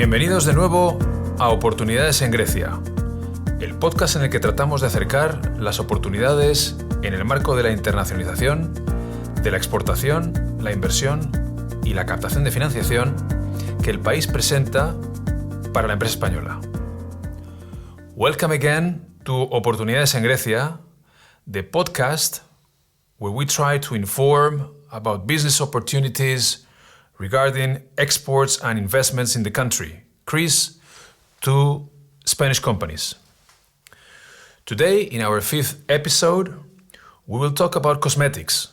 Bienvenidos de nuevo a Oportunidades en Grecia, el podcast en el que tratamos de acercar las oportunidades en el marco de la internacionalización, de la exportación, la inversión y la captación de financiación que el país presenta para la empresa española. Welcome again to Oportunidades en Grecia, the podcast where we try to inform about business opportunities regarding exports and investments in the country, Greece, to Spanish companies. Today, in our 5th episode, we will talk about cosmetics.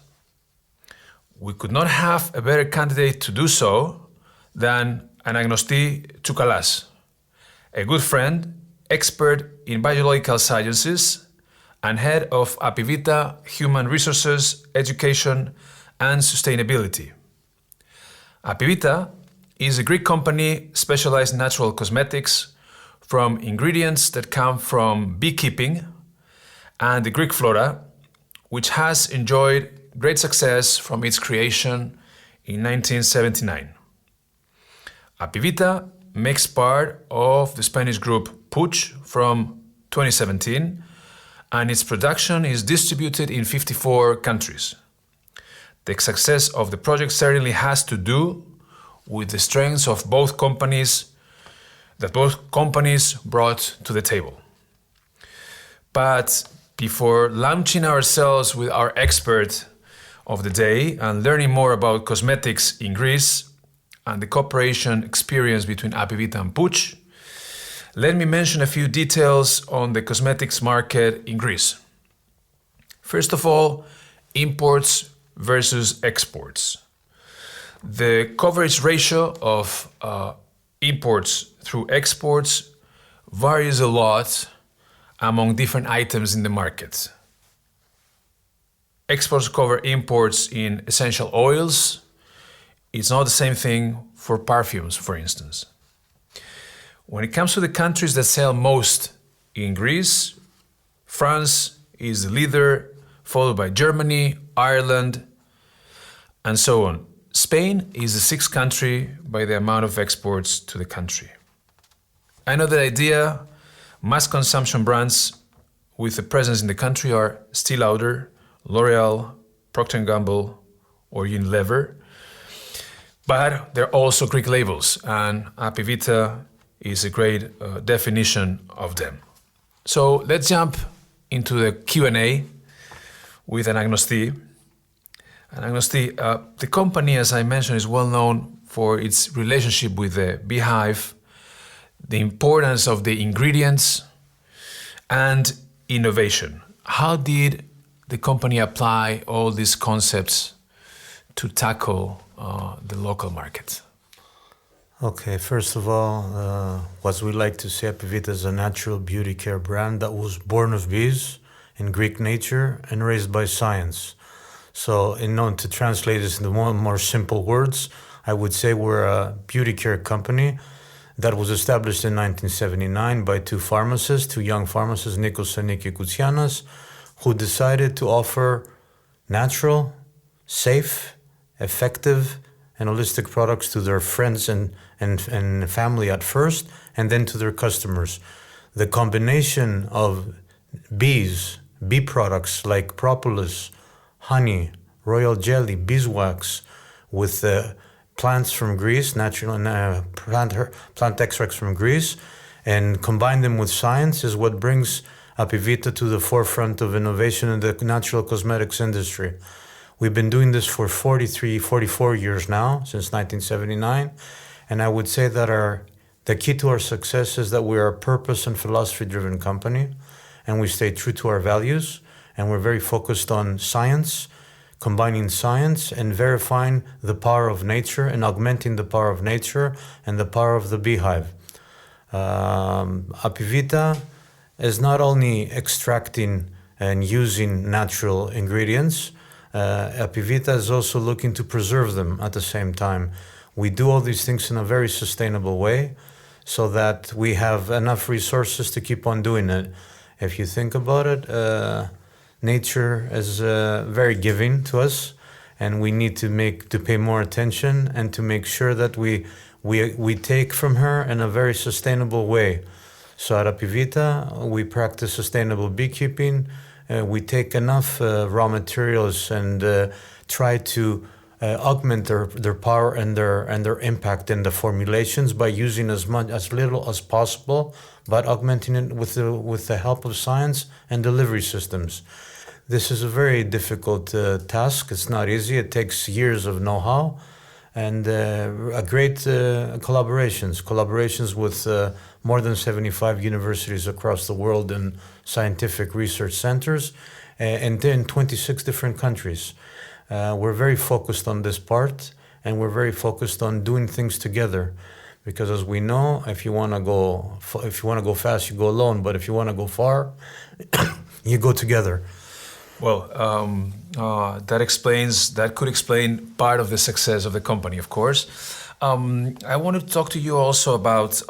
We could not have a better candidate to do so than Anagnosti Choukalas, a good friend, expert in biological sciences, and head of APIVITA Human Resources, Education, and Sustainability. APIVITA is a Greek company specialized in natural cosmetics, from ingredients that come from beekeeping and the Greek flora, which has enjoyed great success from its creation in 1979. APIVITA makes part of the Spanish group PUIG from 2017, and its production is distributed in 54 countries. The success of the project certainly has to do with the strengths of both companies brought to the table. But before launching ourselves with our expert of the day and learning more about cosmetics in Greece and the cooperation experience between APIVITA and PUIG, let me mention a few details on the cosmetics market in Greece. First of all, imports versus exports. The coverage ratio of imports through exports varies a lot among different items in the market. Exports cover imports in essential oils. It's not the same thing for perfumes, for instance. When it comes to the countries that sell most in Greece, France is the leader, followed by Germany, Ireland, and so on. Spain is the 6th country by the amount of exports to the country. Another idea, mass consumption brands with a presence in the country are Estée Lauder, L'Oreal, Procter & Gamble, or Unilever. But they're also Greek labels, and APIVITA is a great definition of them. So let's jump into the Q&A with Anagnosti. Anagnosti, the company, as I mentioned, is well known for its relationship with the beehive, the importance of the ingredients, and innovation. How did the company apply all these concepts to tackle the local market? Okay, first of all, what we like to say, APIVITA is a natural beauty care brand that was born of bees in Greek nature and raised by science. So in order to translate this into more simple words, I would say we're a beauty care company that was established in 1979 by two young pharmacists, Nikos and Niki Koutsianas, who decided to offer natural, safe, effective, and holistic products to their friends and family at first, and then to their customers. The combination of bee products like propolis, honey, royal jelly, beeswax, with plants from Greece, natural plant extracts from Greece, and combine them with science is what brings APIVITA to the forefront of innovation in the natural cosmetics industry. We've been doing this for 44 years now, since 1979, and I would say that the key to our success is that we are a purpose and philosophy-driven company, and we stay true to our values, and we're very focused on science, combining science and verifying the power of nature and augmenting the power of nature and the power of the beehive. APIVITA is not only extracting and using natural ingredients, APIVITA is also looking to preserve them at the same time. We do all these things in a very sustainable way so that we have enough resources to keep on doing it. If you think about it, nature is very giving to us, and we need to pay more attention and to make sure that we take from her in a very sustainable way. So at APIVITA, we practice sustainable beekeeping. We take enough raw materials and try to augment their power and their impact in the formulations by using as little as possible, but augmenting it with the help of science and delivery systems. This is a very difficult task. It's not easy. It takes years of know-how and a great collaborations with more than 75 universities across the world and scientific research centers, and in 26 different countries. We're very focused on this part, and we're very focused on doing things together, because as we know, if you want to go fast, you go alone, but if you want to go far, you go together. Well, that could explain part of the success of the company, of course. I want to talk to you also about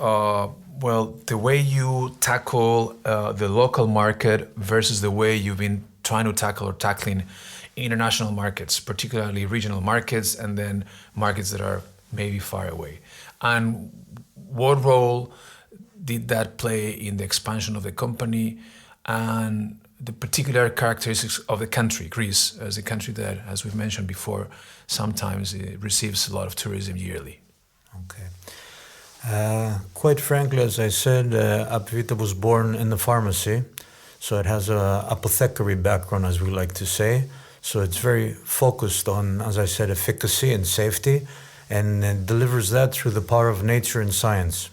the way you tackle the local market versus the way you've been trying to tackling international markets, particularly regional markets, and then markets that are maybe far away. And what role did that play in the expansion of the company and the particular characteristics of the country, Greece, as a country that, as we've mentioned before, sometimes it receives a lot of tourism yearly? Okay. Quite frankly, as I said, APIVITA was born in the pharmacy, so it has a apothecary background, as we like to say. So it's very focused on, as I said, efficacy and safety, and it delivers that through the power of nature and science.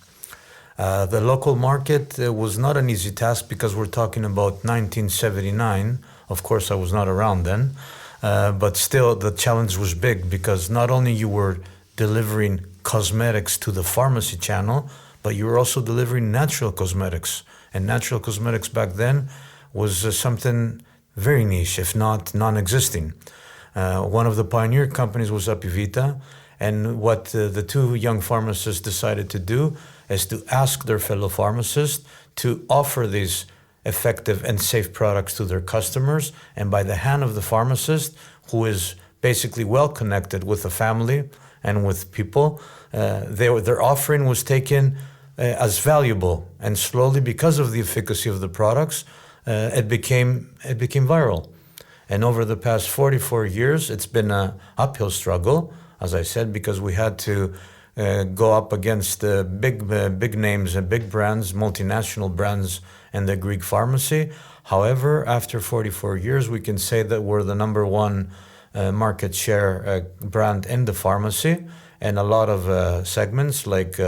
The local market was not an easy task because we're talking about 1979. Of course, I was not around then, but still the challenge was big because not only you were delivering cosmetics to the pharmacy channel, but you were also delivering natural cosmetics. And natural cosmetics back then was something very niche, if not non-existing. One of the pioneer companies was APIVITA, and what the two young pharmacists decided to do is to ask their fellow pharmacists to offer these effective and safe products to their customers, and by the hand of the pharmacist, who is basically well connected with the family and with people, their offering was taken as valuable, and slowly, because of the efficacy of the products, it became viral. And over the past 44 years, it's been an uphill struggle, as I said, because we had to go up against big names and big brands, multinational brands in the Greek pharmacy. However, after 44 years, we can say that we're the number one market share brand in the pharmacy, and a lot of segments like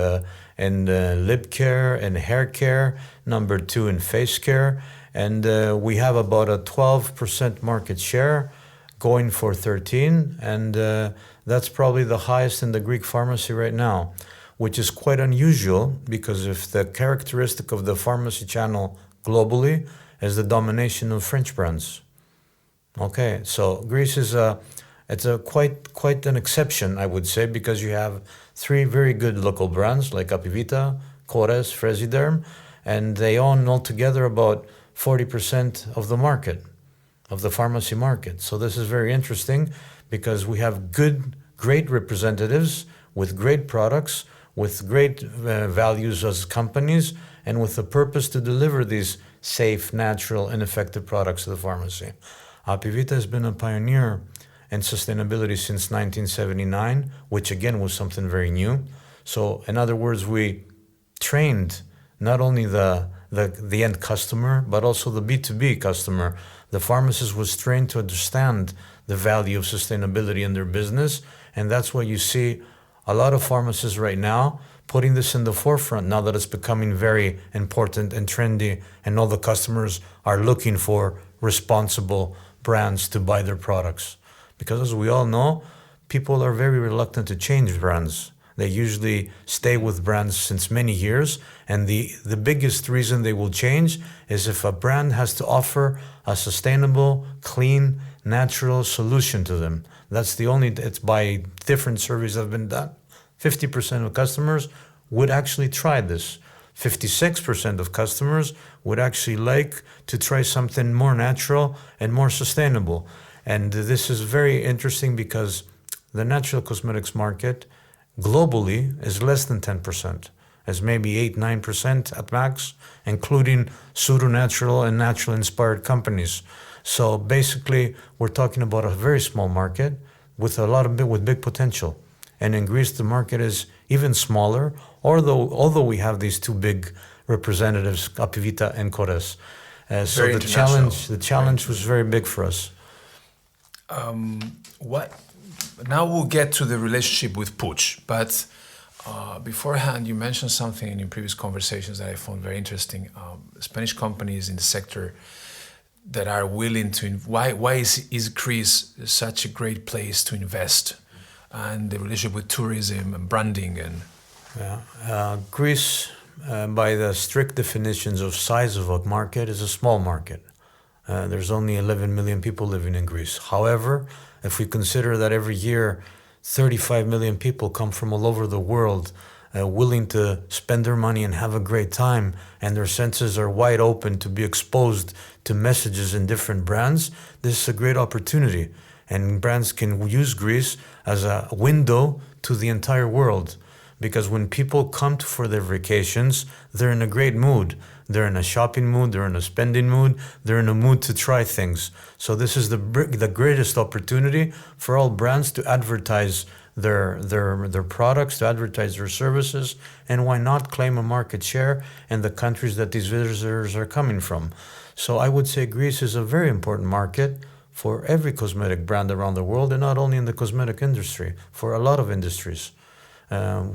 in lip care and hair care, number 2 in face care, and we have about a 12% market share, going for 13, and that's probably the highest in the Greek pharmacy right now, which is quite unusual because if the characteristic of the pharmacy channel globally is the domination of French brands. Okay, so Greece is quite an exception, I would say, because you have 3 very good local brands like APIVITA, Kores, Fresiderm, and they own altogether about 40% of the market, of the pharmacy market. So this is very interesting because we have great representatives with great products, with great values as companies, and with the purpose to deliver these safe, natural, and effective products to the pharmacy. APIVITA has been a pioneer in sustainability since 1979, which again was something very new. So in other words, we trained not only the end customer, but also the B2B customer. The pharmacist was trained to understand the value of sustainability in their business, and that's why you see a lot of pharmacists right now putting this in the forefront now that it's becoming very important and trendy, and all the customers are looking for responsible brands to buy their products. Because as we all know, people are very reluctant to change brands. They usually stay with brands since many years, and the biggest reason they will change is if a brand has to offer a sustainable, clean, natural solution to them. It's by different surveys that have been done. 50% of customers would actually try this. 56% of customers would actually like to try something more natural and more sustainable. And this is very interesting because the natural cosmetics market globally is less than 10%, as maybe 8-9% at max, including pseudo-natural and natural-inspired companies. So basically, we're talking about a very small market with with big potential. And in Greece, the market is even smaller, although we have these two big representatives, APIVITA and Kores. So the challenge was very big for us. Now we'll get to the relationship with PUIG, but beforehand you mentioned something in previous conversations that I found very interesting. Spanish companies in the sector that are willing to, why is Greece such a great place to invest, and the relationship with tourism and branding and... Greece, by the strict definitions of size of a market, is a small market. There's only 11 million people living in Greece. However, if we consider that every year 35 million people come from all over the world willing to spend their money and have a great time, and their senses are wide open to be exposed to messages in different brands, this is a great opportunity. And brands can use Greece as a window to the entire world. Because when people come for their vacations, they're in a great mood. They're in a shopping mood, they're in a spending mood, they're in a mood to try things. So this is the greatest opportunity for all brands to advertise their products, to advertise their services, and why not claim a market share in the countries that these visitors are coming from. So I would say Greece is a very important market for every cosmetic brand around the world, and not only in the cosmetic industry, for a lot of industries.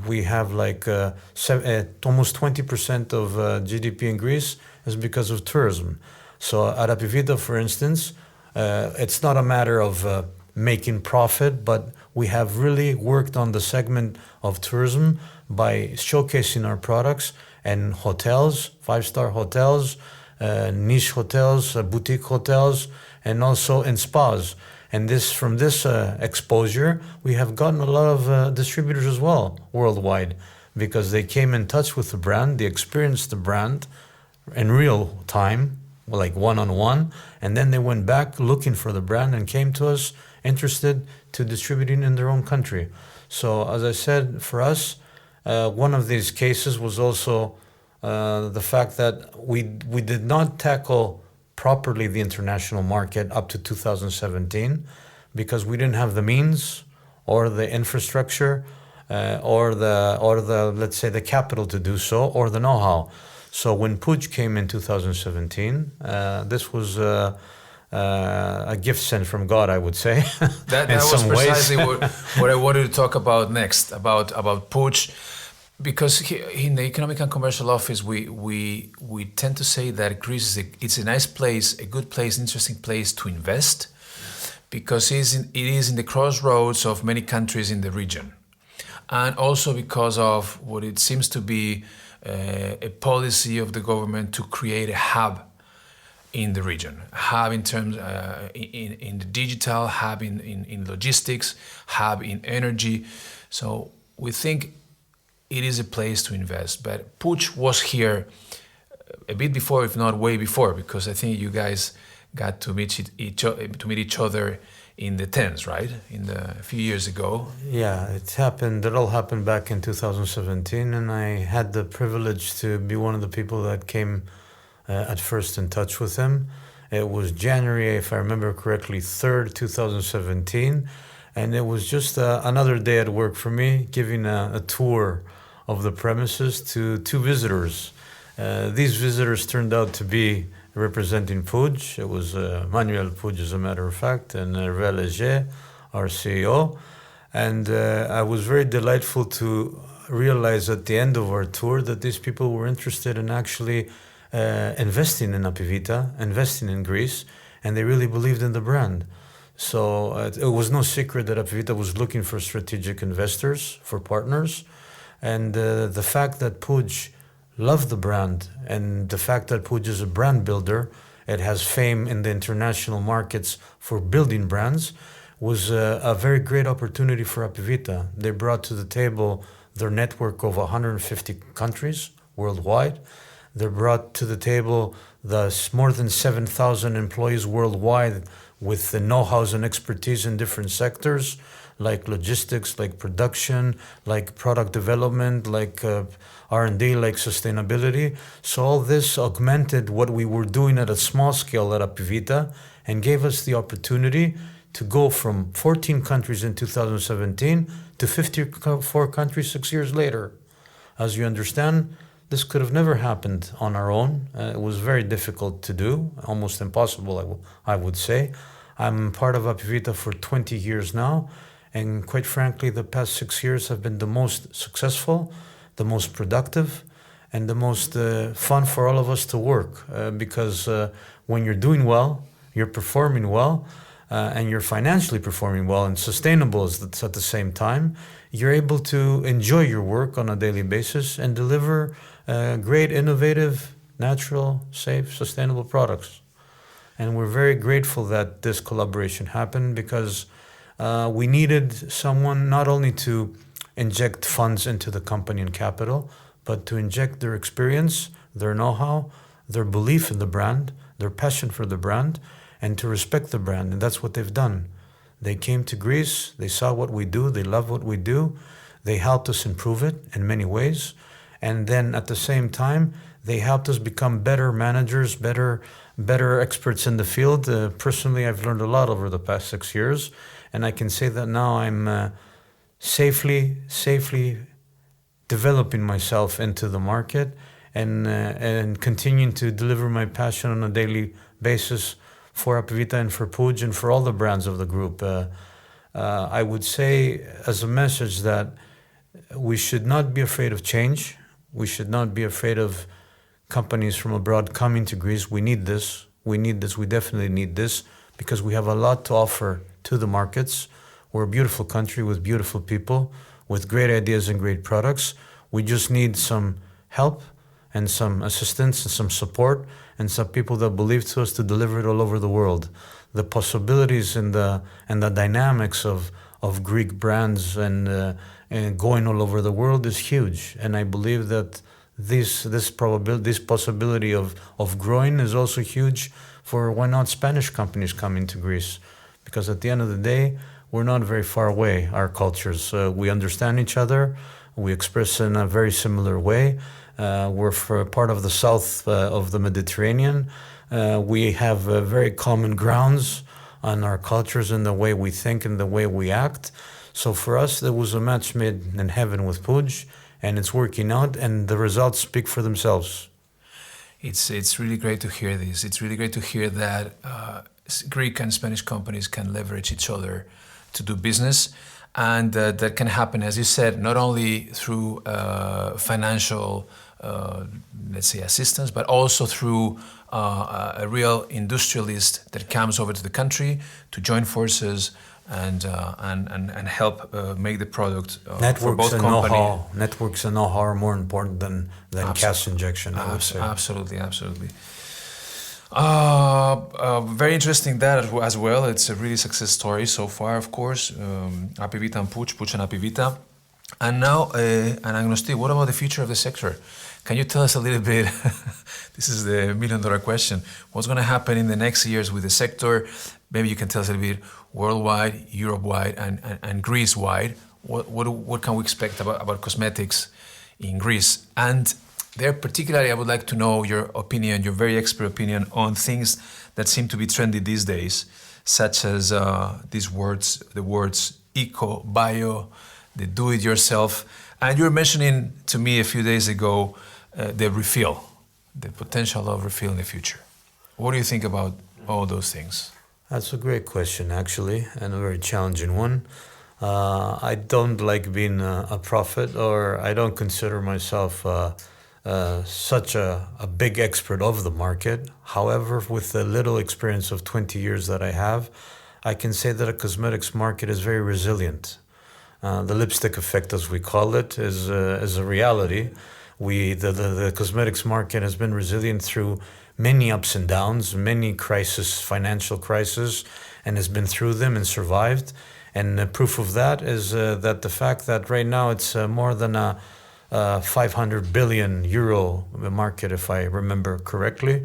We have almost 20% of GDP in Greece is because of tourism. So at APIVITA, for instance, it's not a matter of making profit, but we have really worked on the segment of tourism by showcasing our products in hotels, 5-star hotels, niche hotels, boutique hotels, and also in spas. And from this exposure, we have gotten a lot of distributors as well worldwide, because they came in touch with the brand, they experienced the brand in real time, like one-on-one, and then they went back looking for the brand and came to us interested to distributing in their own country. So as I said, for us, one of these cases was also the fact that we did not tackle properly the international market up to 2017 because we didn't have the means or the infrastructure or the let's say the capital to do so, or the know-how. So when PUIG came in 2017, this was a gift sent from God, I would say. That was precisely what I wanted to talk about next, about PUIG. Because in the Economic and Commercial Office, we tend to say that Greece it's a nice place, a good place, interesting place to invest, because it is in the crossroads of many countries in the region, and also because of what it seems to be a policy of the government to create a hub in the region, hub in terms in the digital, hub in logistics, hub in energy. So we think it is a place to invest. But PUIG was here a bit before, if not way before, because I think you guys got to meet each other in the tens, right? A few years ago. Yeah, it happened. It all happened back in 2017, and I had the privilege to be one of the people that came at first in touch with him. It was January, if I remember correctly, 3rd, 2017, and it was just another day at work for me, giving a tour of the premises to 2 visitors. These visitors turned out to be representing PUIG. It was Manuel PUIG, as a matter of fact, and Hervé Léger, our CEO. And I was very delightful to realize at the end of our tour that these people were interested in actually investing in APIVITA, investing in Greece, and they really believed in the brand. So it was no secret that APIVITA was looking for strategic investors, for partners. And the fact that PUIG loved the brand, and the fact that PUIG is a brand builder, it has fame in the international markets for building brands, was a very great opportunity for APIVITA. They brought to the table their network of 150 countries worldwide. They brought to the table the more than 7,000 employees worldwide with the know-hows and expertise in different sectors, like logistics, like production, like product development, like R&D, like sustainability. So all this augmented what we were doing at a small scale at APIVITA and gave us the opportunity to go from 14 countries in 2017 to 54 countries 6 years later. As you understand, this could have never happened on our own. It was very difficult to do, almost impossible, I would say. I'm part of APIVITA for 20 years now, and quite frankly, the past 6 years have been the most successful, the most productive, and the most fun for all of us to work. Because when you're doing well, you're performing well, and you're financially performing well and sustainable at the same time, you're able to enjoy your work on a daily basis and deliver great, innovative, natural, safe, sustainable products. And we're very grateful that this collaboration happened because we needed someone not only to inject funds into the company and capital, but to inject their experience, their know-how, their belief in the brand, their passion for the brand, and to respect the brand. And that's what they've done. They came to Greece, they saw what we do, they love what we do, they helped us improve it in many ways. And then at the same time, they helped us become better managers, better experts in the field. Personally, I've learned a lot over the past 6 years, and I can say that now I'm safely developing myself into the market and continuing to deliver my passion on a daily basis for APIVITA and for PUIG and for all the brands of the group. I would say as a message that we should not be afraid of change. We should not be afraid of companies from abroad coming to Greece. We need this. We definitely need this because we have a lot to offer to the markets. We're a beautiful country with beautiful people, with great ideas and great products. We just need some help and some assistance and some support and some people that believe to us to deliver it all over the world. The possibilities and the dynamics of Greek brands and going all over the world is huge. And I believe that this possibility of growing is also huge for why not Spanish companies coming to Greece? Because at the end of the day, we're not very far away, our cultures. We understand each other. We express in a very similar way. We're part of the south of the Mediterranean. We have very common grounds on our cultures and the way we think and the way we act. So for us, there was a match made in heaven with PUIG, and it's working out, and the results speak for themselves. It's really great to hear this. It's really great to hear that Greek and Spanish companies can leverage each other to do business, and that can happen, as you said, not only through financial, let's say, assistance, but also through a real industrialist that comes over to the country to join forces and help make the product for both companies. Networks and know-how are more important than cash injection, I would say. Absolutely. Very interesting that as well. It's a really success story so far, of course. APIVITA and PUIG and APIVITA. And now, Anagnosti, what about the future of the sector? Can you tell us a little bit, this is the million-dollar question, what's going to happen in the next years with the sector? Maybe you can tell us a little bit worldwide, Europe-wide, and Greece-wide. What can we expect about cosmetics in Greece? And there particularly, I would like to know your opinion, your very expert opinion on things that seem to be trendy these days, such as the words eco, bio, the do-it-yourself. And you were mentioning to me a few days ago the refill, the potential of refill in the future. What do you think about all those things? That's a great question, actually, and a very challenging one. I don't like being a prophet, or I don't consider myself such a big expert of the market. However, with the little experience of 20 years that I have, I can say that a cosmetics market is very resilient. The lipstick effect, as we call it, is a reality. The cosmetics market has been resilient through many ups and downs, many crises, financial crises, and has been through them and survived. And proof of that is that the fact that right now it's more than a 500 billion euro market, if I remember correctly,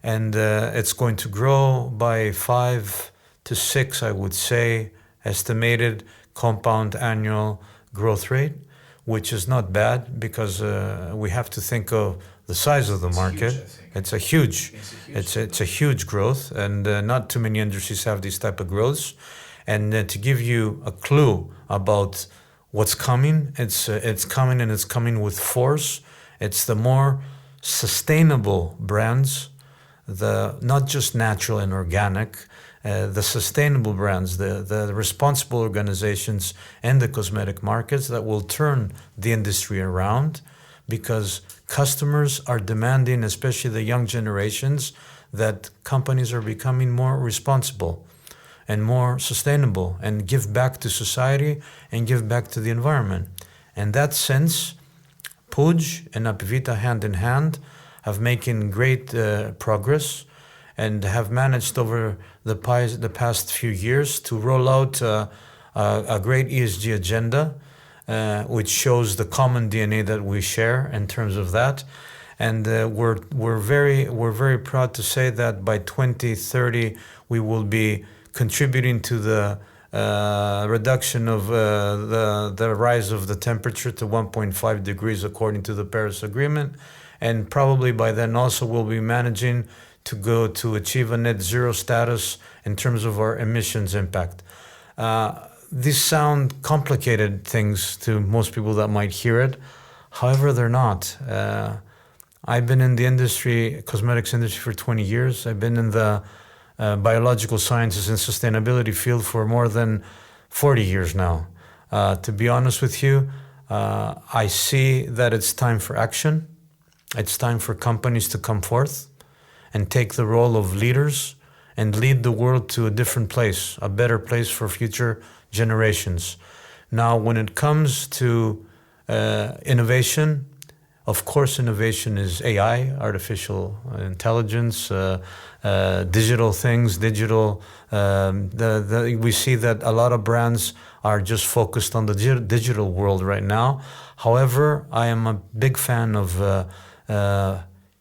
and it's going to grow by 5 to 6, I would say, estimated compound annual growth rate, which is not bad because we have to think of the size of the market. Huge, It's a huge growth, and not too many industries have these type of growths. And to give you a clue about what's coming, it's coming, and it's coming with force. It's the more sustainable brands, the not just natural and organic, the sustainable brands, the responsible organizations and the cosmetic markets that will turn the industry around, because customers are demanding, especially the young generations, that companies are becoming more responsible and more sustainable and give back to society and give back to the environment. In that sense, PUIG and APIVITA hand in hand have making great progress and have managed over the past few years to roll out a great ESG agenda, which shows the common DNA that we share in terms of that. And we're very proud to say that by 2030 we will be contributing to the reduction of the rise of the temperature to 1.5 degrees according to the Paris Agreement, and probably by then also we'll be managing to go to achieve a net zero status in terms of our emissions impact. These sound complicated things to most people that might hear it. However, they're not. I've been in the industry, cosmetics industry, for 20 years. I've been in the biological sciences and sustainability field for more than 40 years now. To be honest with you, I see that it's time for action. It's time for companies to come forth and take the role of leaders and lead the world to a different place, a better place for future generations. Now, when it comes to innovation, of course, innovation is AI, artificial intelligence, digital things, digital. We see that a lot of brands are just focused on the digital world right now. However, I am a big fan of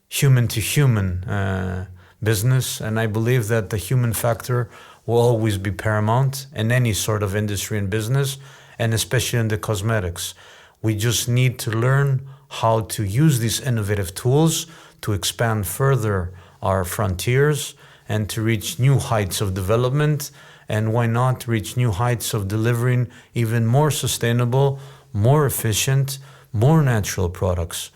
human-to-human business, and I believe that the human factor will always be paramount in any sort of industry and business, and especially in the cosmetics. We just need to learn how to use these innovative tools to expand further our frontiers and to reach new heights of development, and why not reach new heights of delivering even more sustainable, more efficient, more natural products.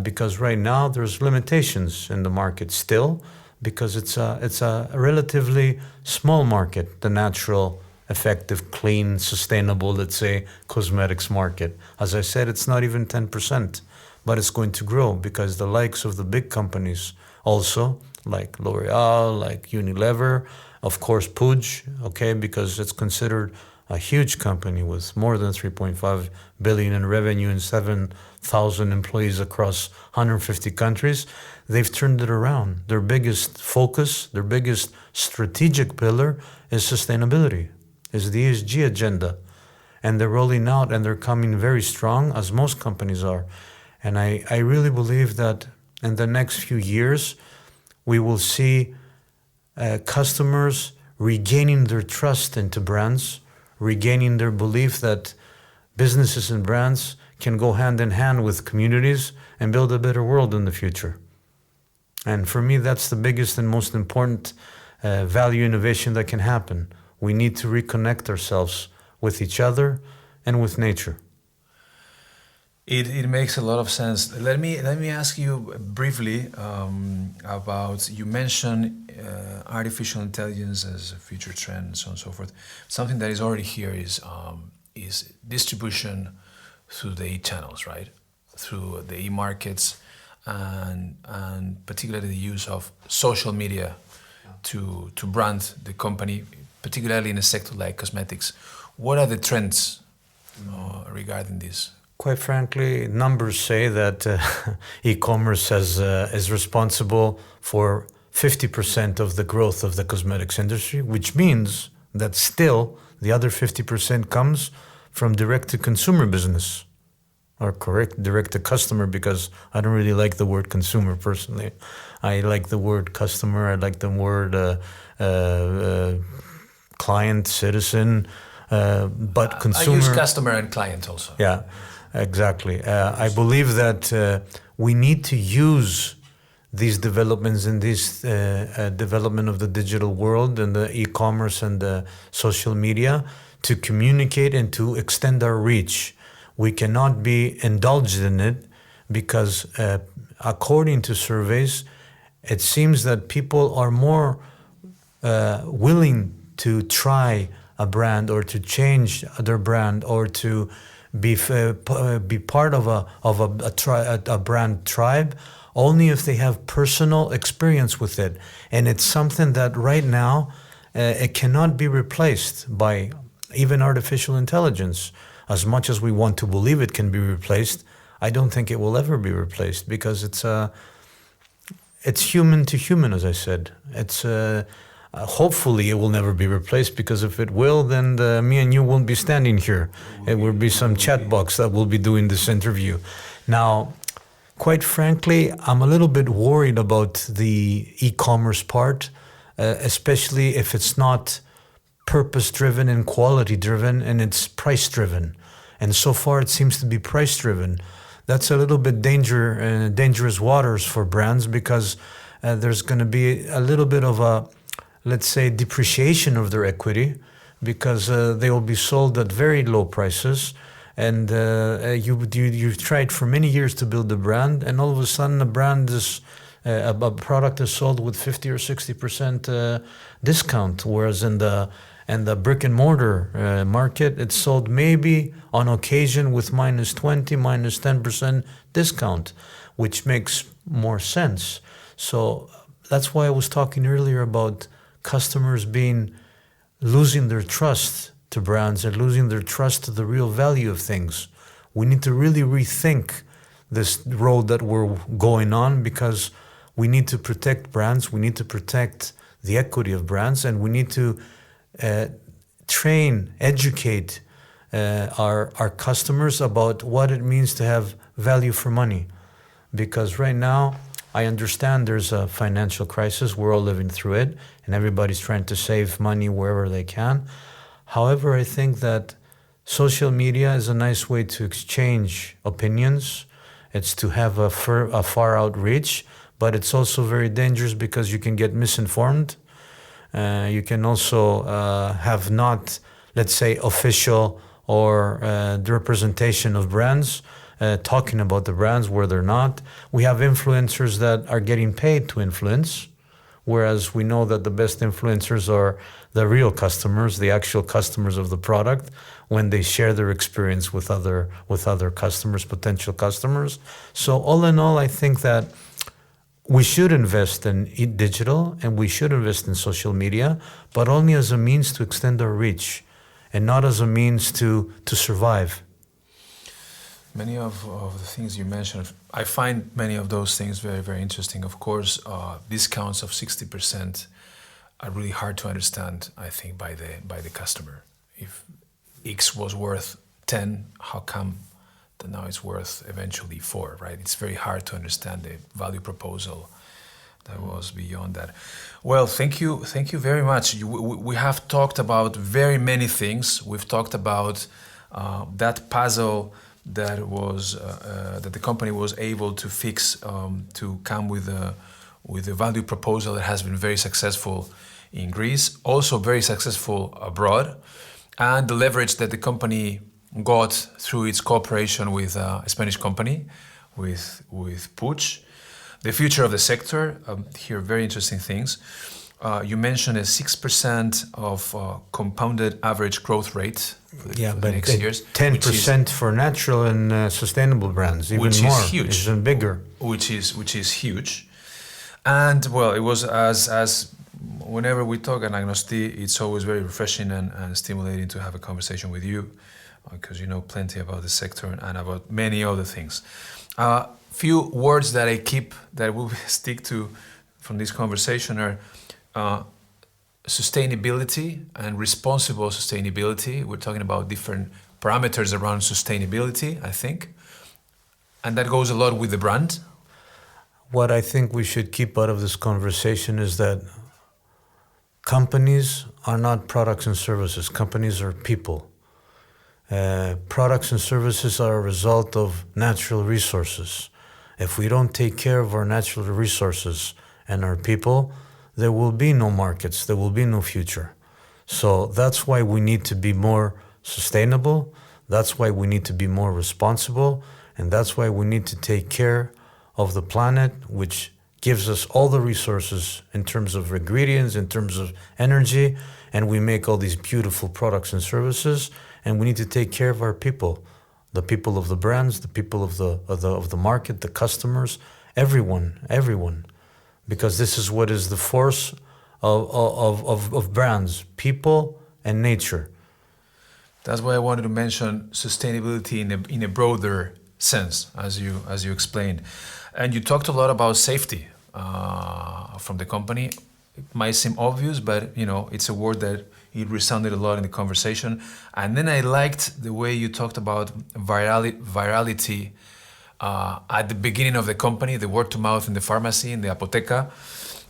Because right now there's limitations in the market still, because it's a relatively small market, the natural, effective, clean, sustainable, let's say, cosmetics market. As I said, it's not even 10%, but it's going to grow because the likes of the big companies also, like L'Oreal, like Unilever, of course PUIG, okay, because it's considered a huge company with more than 3.5 billion in revenue and 7,000 employees across 150 countries. They've turned it around. Their biggest focus, their biggest strategic pillar is sustainability, is the ESG agenda. And they're rolling out and they're coming very strong, as most companies are. And I really believe that in the next few years, we will see customers regaining their trust into brands, regaining their belief that businesses and brands can go hand in hand with communities and build a better world in the future. And for me, that's the biggest and most important value innovation that can happen. We need to reconnect ourselves with each other and with nature. It makes a lot of sense. Let me ask you briefly about, you mentioned artificial intelligence as a future trend and so on and so forth. Something that is already here is distribution through the e-channels, right? Through the e-markets and particularly the use of social media to brand the company, particularly in a sector like cosmetics. What are the trends regarding this? Quite frankly, numbers say that e-commerce is responsible for 50% of the growth of the cosmetics industry, which means that still the other 50% comes from direct-to-consumer business, or correct, direct-to-customer, because I don't really like the word consumer personally. I like the word customer, I like the word client, citizen, but consumer. I use customer and client also. Yeah, exactly. I believe that we need to use these developments in this development of the digital world and the e-commerce and the social media to communicate and to extend our reach. We cannot be indulged in it because according to surveys, it seems that people are more willing to try a brand or to change their brand or to be part of a brand tribe only if they have personal experience with it. And it's something that right now it cannot be replaced by even artificial intelligence. As much as we want to believe it can be replaced, I don't think it will ever be replaced because it's human to human, as I said. It's hopefully it will never be replaced, because if it will, then me and you won't be standing here. It will be some chat box that will be doing this interview. Now, quite frankly, I'm a little bit worried about the e-commerce part, especially if it's not purpose-driven and quality-driven and it's price-driven. And so far it seems to be price-driven. That's a little bit dangerous waters for brands, because there's going to be a little bit of a, let's say, depreciation of their equity, because they will be sold at very low prices. And you've tried for many years to build a brand, and all of a sudden a product is sold with 50 or 60% discount, whereas in the brick and mortar market, it's sold maybe on occasion with minus 20, minus 10% discount, which makes more sense. So that's why I was talking earlier about customers losing their trust to brands and losing their trust to the real value of things. We need to really rethink this road that we're going on, because we need to protect brands, we need to protect the equity of brands, and we need to educate our customers about what it means to have value for money. Because right now, I understand there's a financial crisis, we're all living through it, and everybody's trying to save money wherever they can. However, I think that social media is a nice way to exchange opinions. It's to have a far outreach, but it's also very dangerous because you can get misinformed. You can also have not, let's say, official or the representation of brands talking about the brands where they're not. We have influencers that are getting paid to influence, whereas we know that the best influencers are the real customers, the actual customers of the product, when they share their experience with other customers, potential customers. So all in all, I think that we should invest in digital and we should invest in social media, but only as a means to extend our reach and not as a means to survive. Many of the things you mentioned, I find many of those things very, very interesting. Of course, discounts of 60% are really hard to understand, I think, by the customer. If X was worth 10, how come that now it's worth eventually 4, right? It's very hard to understand the value proposal that was beyond that. Well, thank you very much. We have talked about very many things. We've talked about that puzzle that the company was able to fix to come with a value proposal that has been very successful in Greece, also very successful abroad, and the leverage that the company got through its cooperation with a Spanish company, with PUIG. The future of the sector, here very interesting things. You mentioned a 6% of compounded average growth rate for the next years. 10% for natural and sustainable brands, even which more. Is huge. Even bigger. Which is huge. And well, it was as whenever we talk Anagnosti, it's always very refreshing and stimulating to have a conversation with you, because you know plenty about the sector and about many other things. Few words that will stick to from this conversation are sustainability and responsible sustainability. We're talking about different parameters around sustainability, I think. And that goes a lot with the brand. What I think we should keep out of this conversation is that companies are not products and services. Companies are people. Products and services are a result of natural resources. If we don't take care of our natural resources and our people, there will be no markets, there will be no future. So that's why we need to be more sustainable, that's why we need to be more responsible, and that's why we need to take care of the planet, which gives us all the resources in terms of ingredients, in terms of energy, and we make all these beautiful products and services, and we need to take care of our people, the people of the brands, the people of the market, the customers, everyone, because this is what is the force of brands, people and nature. That's why I wanted to mention sustainability in a broader sense, as you explained. And you talked a lot about safety from the company. It might seem obvious, but it's a word that it resounded a lot in the conversation. And then I liked the way you talked about virality at the beginning of the company, the word to mouth in the pharmacy, in the apoteca,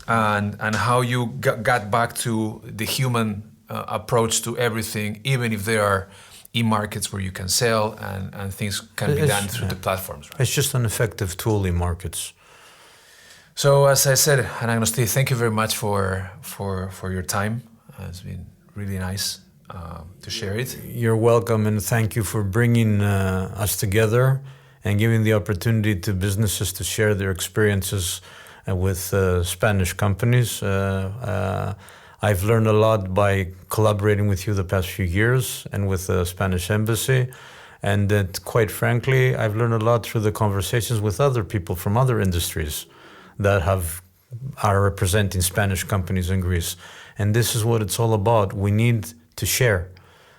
and how you got back to the human approach to everything, even if there are e-markets where you can sell and things can be done through the platforms. Right? It's just an effective tool, e-markets. So as I said, Anagnosti, thank you very much for your time. It's been really nice to share it. You're welcome, and thank you for bringing us together and giving the opportunity to businesses to share their experiences with Spanish companies. I've learned a lot by collaborating with you the past few years and with the Spanish Embassy. And that, quite frankly, I've learned a lot through the conversations with other people from other industries that are representing Spanish companies in Greece. And this is what it's all about. We need to share.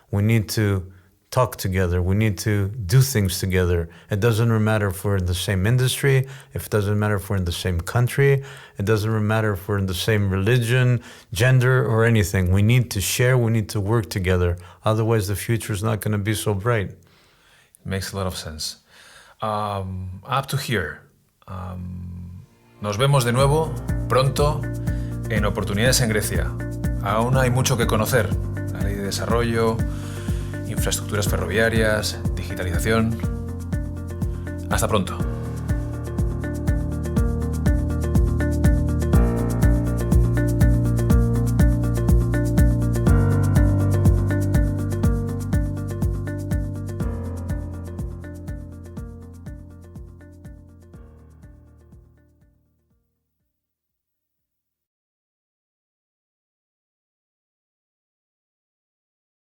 We need to talk together. We need to do things together. It doesn't matter if we're in the same industry, it doesn't matter if we're in the same country, it doesn't matter if we're in the same religion, gender, or anything. We need to share, we need to work together. Otherwise, the future is not going to be so bright. It makes a lot of sense. Up to here. Nos vemos de nuevo pronto en Oportunidades en Grecia. Aún hay mucho que conocer. La ley de desarrollo, infraestructuras ferroviarias, digitalización. Hasta pronto.